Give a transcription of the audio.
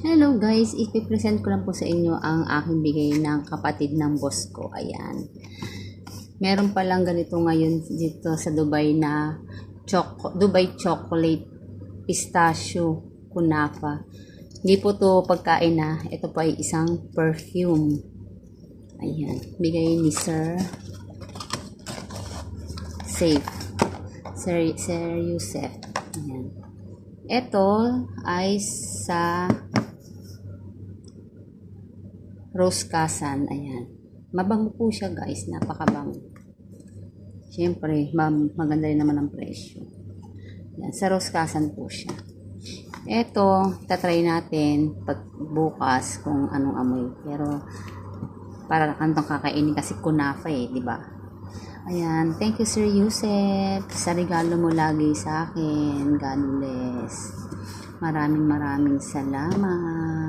Hello guys, ipipresent ko lang po sa inyo ang aking bigay ng kapatid ng boss ko. Ayan. Meron palang ganito ngayon dito sa Dubai na Dubai chocolate pistachio kunafa. Hindi po to pagkain na. Ito po ay isang perfume. Ayan. Bigay ni Sir Yusef. Ayan. Ito ay sa Rose Kasan. Ayan. Mabango po siya guys. Napakabango. Siyempre, maganda rin naman ang presyo. Ayan. Sa Rose Kasan po siya. Ito, tatry natin pag bukas kung anong amoy. Pero, para kantong kakainin kasi kunafa di ba? Ayan, thank you Sir Yusef sa regalo mo lagi sa akin. God bless. Maraming salamat.